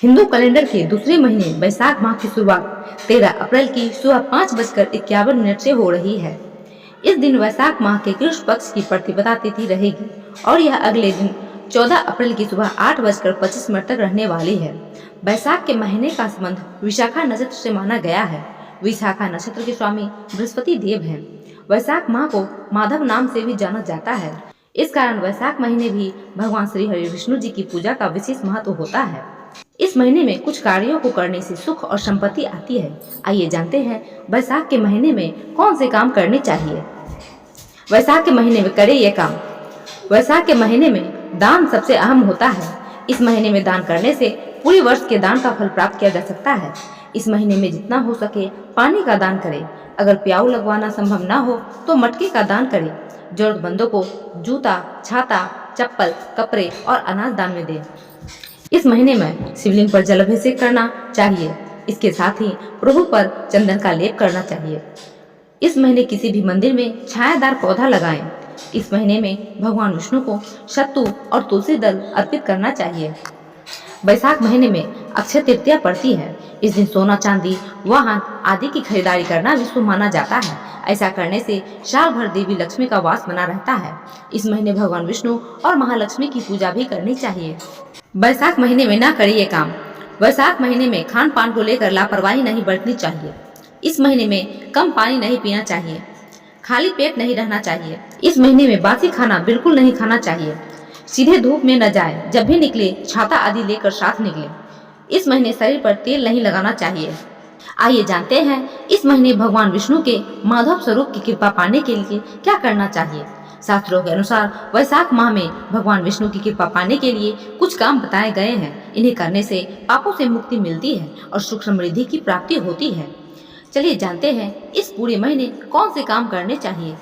Hindu calendar के दूसरे महीने वैशाख माह की शुरुआत 13 अप्रैल की सुबह 5:51 से हो रही है। इस दिन वैशाख माह के कृष्ण पक्ष की प्रतिपदा तिथि रहेगी और यह अगले दिन 14 अप्रैल की सुबह 8:25 तक रहने वाली है। वैशाख के महीने का संबंध विशाखा नक्षत्र से माना गया है। विशाखा नक्षत्र के स्वामी बृहस्पति देव हैं। वैशाख माह को माधव नाम से भी जाना जाता है। इस कारण वैशाख महीने भी भगवान श्री हरि विष्णु जी की पूजा का विशेष महत्व होता है। इस महीने में कुछ कार्यों को करने से सुख और संपत्ति आती है। आइए जानते हैं वैशाख के महीने में कौन से काम करने चाहिए। वैशाख के महीने में करें ये काम। वैशाख के महीने में दान सबसे अहम होता है। इस महीने में दान करने से पूरे वर्ष के दान का फल प्राप्त किया जा सकता है। इस महीने में जितना हो सके पानी का दान करें। अगर प्याऊ लगवाना संभव ना हो तो मटके का दान करें। जरूरतमंदों को जूता, छाता, चप्पल, कपड़े और अनाज दान में दें। इस महीने में शिवलिंग पर जलाभिषेक करना चाहिए। इसके साथ ही प्रभु पर चंदन का लेप करना चाहिए। इस महीने किसी भी मंदिर में छायादार पौधा लगाएं। इस महीने में भगवान विष्णु को सत्तू और तुलसी दल अर्पित करना चाहिए। वैशाख महीने में अक्षय तृतीया पड़ती है। इस दिन सोना, चांदी, वाहन आदि की खरीदारी करना भी शुभ माना जाता है। ऐसा करने से साल भर देवी लक्ष्मी का वास बना रहता है। इस महीने भगवान विष्णु और महालक्ष्मी की पूजा भी करनी चाहिए। वैशाख महीने में ना करिए काम। वैशाख महीने में खान पान को लेकर लापरवाही नहीं बरतनी चाहिए। इस महीने में कम पानी नहीं पीना चाहिए। खाली पेट नहीं रहना चाहिए। इस महीने में बासी खाना बिल्कुल नहीं खाना चाहिए। सीधे धूप में न जाए। जब भी निकले छाता आदि लेकर साथ निकले। इस महीने शरीर पर तेल नहीं लगाना चाहिए। आइए जानते हैं इस महीने भगवान विष्णु के माधव स्वरूप की कृपा पाने के लिए क्या करना चाहिए। शास्त्रों के अनुसार वैशाख माह में भगवान विष्णु की कृपा पाने के लिए कुछ काम बताए गए हैं। इन्हें करने से पापों से मुक्ति मिलती है और सुख समृद्धि की प्राप्ति होती है। चलिए जानते हैं इस पूरे महीने कौन से काम करने चाहिए।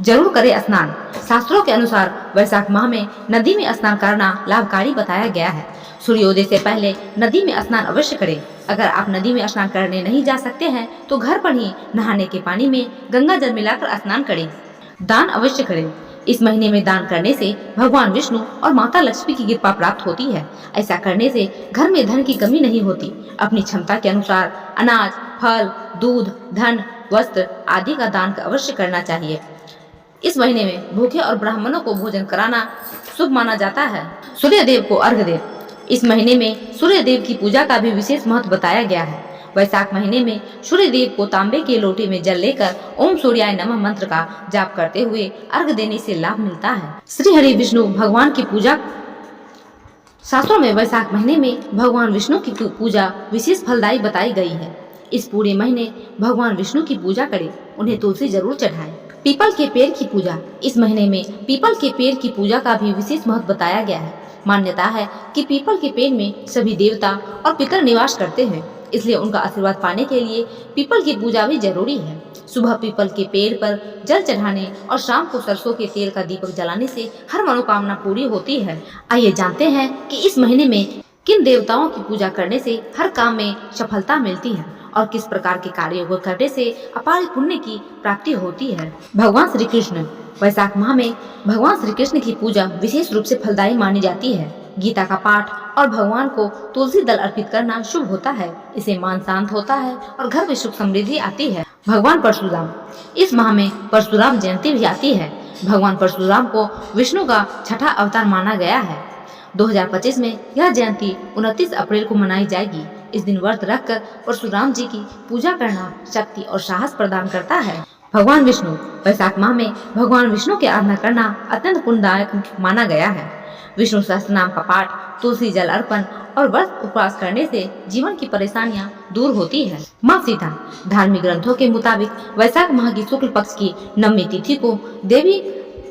जरूर करें स्नान। शास्त्रों के अनुसार वैशाख माह में नदी में स्नान करना लाभकारी बताया गया है। सूर्योदय से पहले नदी में स्नान अवश्य करें। अगर आप नदी में स्नान करने नहीं जा सकते हैं तो घर पर ही नहाने के पानी में गंगा जल मिलाकर स्नान करें। दान अवश्य करें। इस महीने में दान करने से भगवान विष्णु और माता लक्ष्मी की कृपा प्राप्त होती है। ऐसा करने से घर में धन की कमी नहीं होती। अपनी क्षमता के अनुसार अनाज, फल, दूध, धन, वस्त्र आदि का दान अवश्य करना चाहिए। इस महीने में भूखे और ब्राह्मणों को भोजन कराना शुभ माना जाता है। सूर्य देव को अर्घ्य दें। इस महीने में सूर्य देव की पूजा का भी विशेष महत्व बताया गया है। वैशाख महीने में सूर्य देव को तांबे के लोटे में जल लेकर ओम सूर्याय नमः मंत्र का जाप करते हुए अर्घ्य देने से लाभ मिलता है। श्री हरि विष्णु भगवान की पूजा। शास्त्रों में वैशाख महीने में भगवान विष्णु की पूजा विशेष फलदायी बताई गई है। इस पूरे महीने भगवान विष्णु की पूजा करें। उन्हें तुलसी जरूर चढ़ाएं। पीपल के पेड़ की पूजा। इस महीने में पीपल के पेड़ की पूजा का भी विशेष महत्व बताया गया है। मान्यता है कि पीपल के पेड़ में सभी देवता और पितर निवास करते हैं, इसलिए उनका आशीर्वाद पाने के लिए पीपल की पूजा भी जरूरी है। सुबह पीपल के पेड़ पर जल चढ़ाने और शाम को सरसों के तेल का दीपक जलाने से हर मनोकामना पूरी होती है। आइए जानते हैं कि इस महीने में किन देवताओं की पूजा करने से हर काम में सफलता मिलती है और किस प्रकार के कार्यों को करने से अपार पुण्य की प्राप्ति होती है। भगवान श्री कृष्ण। वैशाख माह में भगवान श्री कृष्ण की पूजा विशेष रूप से फलदायी मानी जाती है। गीता का पाठ और भगवान को तुलसी दल अर्पित करना शुभ होता है। इससे मन शांत होता है और घर में सुख समृद्धि आती है। भगवान परशुराम। इस माह में परशुराम जयंती भी आती है। भगवान परशुराम को विष्णु का छठा अवतार माना गया है। 2025 में यह जयंती 29 अप्रैल को मनाई जाएगी। इस दिन व्रत रखकर परशुराम जी की पूजा करना शक्ति और साहस प्रदान करता है। भगवान विष्णु। वैशाख माह में भगवान विष्णु की आराधना करना अत्यंत पुण्यदायक माना गया है। विष्णु सहस्त्र नाम का पाठ, तुलसी जल अर्पण और व्रत उपवास करने से जीवन की परेशानियां दूर होती है। माँ सीता। धार्मिक ग्रंथों के मुताबिक वैशाख माह की शुक्ल पक्ष की नवमी तिथि को देवी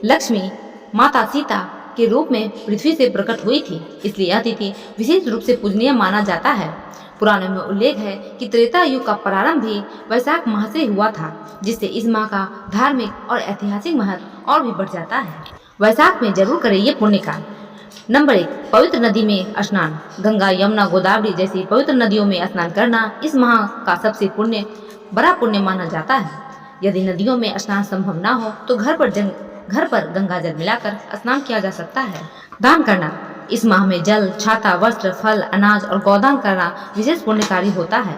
लक्ष्मी माता सीता के रूप में पृथ्वी से प्रकट हुई थी, इसलिए यह तिथि विशेष रूप से पूजनीय माना जाता है। पुराणों में उल्लेख है कि त्रेता युग का प्रारंभ भी वैशाख माह से हुआ था, जिससे इस माह का धार्मिक और ऐतिहासिक महत्व और भी बढ़ जाता है। वैशाख में जरूर करें ये पुण्य काम। नंबर 1, पवित्र नदी में स्नान। गंगा, यमुना, गोदावरी जैसी पवित्र नदियों में स्नान करना इस माह का सबसे बड़ा पुण्य माना जाता है। यदि नदियों में स्नान संभव ना हो तो घर पर गंगा जल मिलाकर स्नान किया जा सकता है। दान करना। इस माह में जल, छाता, वस्त्र, फल, अनाज और गोदान करना विशेष पुण्यकारी होता है।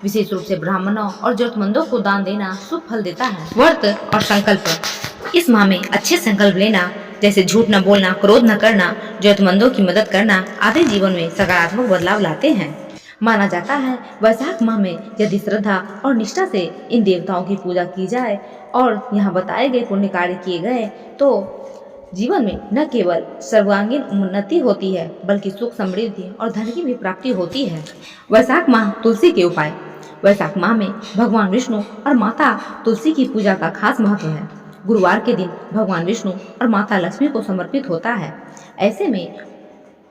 विशेष रूप से ब्राह्मणों और जरूरतमंदों को दान देना शुभ फल देता है। व्रत और संकल्प। इस माह में अच्छे संकल्प लेना, जैसे झूठ न बोलना, क्रोध न करना, जरूरतमंदों की मदद करना आदि जीवन में सकारात्मक बदलाव लाते हैं। माना जाता है वैशाख माह में यदि श्रद्धा और निष्ठा से इन देवताओं की पूजा की जाए और यहाँ बताए गए पुण्य कार्य किए गए तो जीवन में न केवल सर्वांगीण उन्नति होती है बल्कि सुख, समृद्धि और धन की भी प्राप्ति होती है। वैशाख माह तुलसी के उपाय। वैशाख माह में भगवान विष्णु और माता तुलसी की पूजा का खास महत्व है। गुरुवार के दिन भगवान विष्णु और माता लक्ष्मी को समर्पित होता है। ऐसे में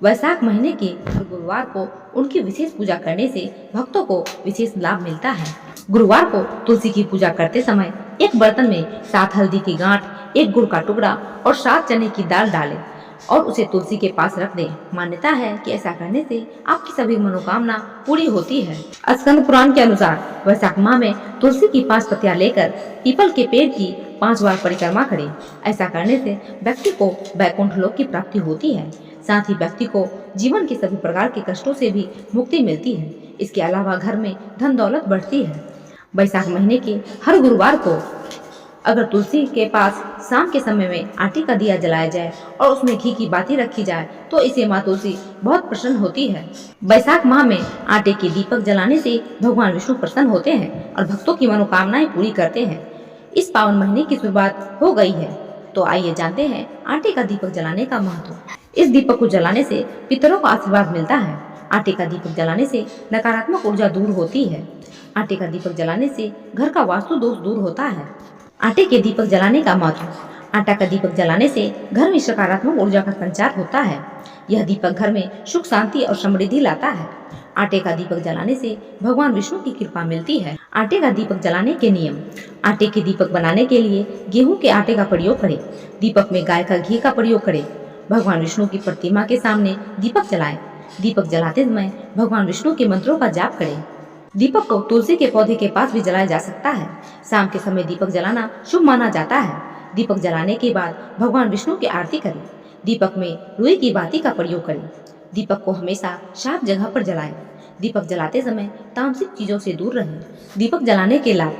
वैशाख महीने के गुरुवार को उनकी विशेष पूजा करने से भक्तों को विशेष लाभ मिलता है। गुरुवार को तुलसी की पूजा करते समय एक बर्तन में 7 हल्दी की गांठ, 1 गुड़ का टुकड़ा और 7 चने की दाल डालें और उसे तुलसी के पास रख दें। मान्यता है कि ऐसा करने से आपकी सभी मनोकामना पूरी होती है। स्कंद पुराण के अनुसार वैशाख माह में तुलसी की 5 पत्तियां लेकर पीपल के पेड़ की 5 बार परिक्रमा करें। ऐसा करने से व्यक्ति को वैकुंठ लोक की प्राप्ति होती है। साथ ही व्यक्ति को जीवन के सभी प्रकार के कष्टों से भी मुक्ति मिलती है। इसके अलावा घर में धन दौलत बढ़ती है। वैशाख महीने के हर गुरुवार को अगर तुलसी के पास शाम के समय में आटे का दिया जलाया जाए और उसमें घी की बाती रखी जाए तो इसे माँ तुलसी बहुत प्रसन्न होती है। वैशाख माह में आटे के दीपक जलाने से भगवान विष्णु प्रसन्न होते हैं और भक्तों की मनोकामनाएं पूरी करते हैं। इस पावन महीने की शुरुआत हो गई है तो आइए जानते हैं आटे का दीपक जलाने का महत्व। इस दीपक को जलाने से पितरों का आशीर्वाद मिलता है। आटे का दीपक जलाने से नकारात्मक ऊर्जा दूर होती है। आटे का दीपक जलाने से घर का वास्तु दोष दूर होता है। आटे के दीपक जलाने का महत्व। आटा का दीपक जलाने से घर में सकारात्मक ऊर्जा का संचार होता है। यह दीपक घर में सुख, शांति और समृद्धि लाता है। आटे का दीपक जलाने से भगवान विष्णु की कृपा मिलती है। आटे का दीपक जलाने के नियम। आटे के दीपक बनाने के लिए गेहूं के आटे का प्रयोग करें। दीपक में गाय का घी का प्रयोग करें। भगवान विष्णु की प्रतिमा के सामने दीपक जलाएं। दीपक जलाते समय भगवान विष्णु के मंत्रों का जाप करें। दीपक को तुलसी के पौधे के पास भी जलाया जा सकता है। शाम के समय दीपक जलाना शुभ माना जाता है। दीपक जलाने के बाद भगवान विष्णु की आरती करें। दीपक में रुई की बाती का प्रयोग करें। दीपक को हमेशा साफ जगह पर जलाएं। दीपक जलाते समय तामसिक चीजों से दूर रहें। दीपक जलाने के लाभ।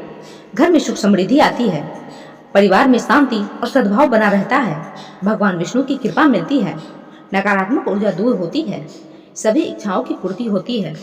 घर में सुख समृद्धि आती है। परिवार में शांति और सद्भाव बना रहता है। भगवान विष्णु की कृपा मिलती है। नकारात्मक ऊर्जा दूर होती है। सभी इच्छाओं की पूर्ति होती है।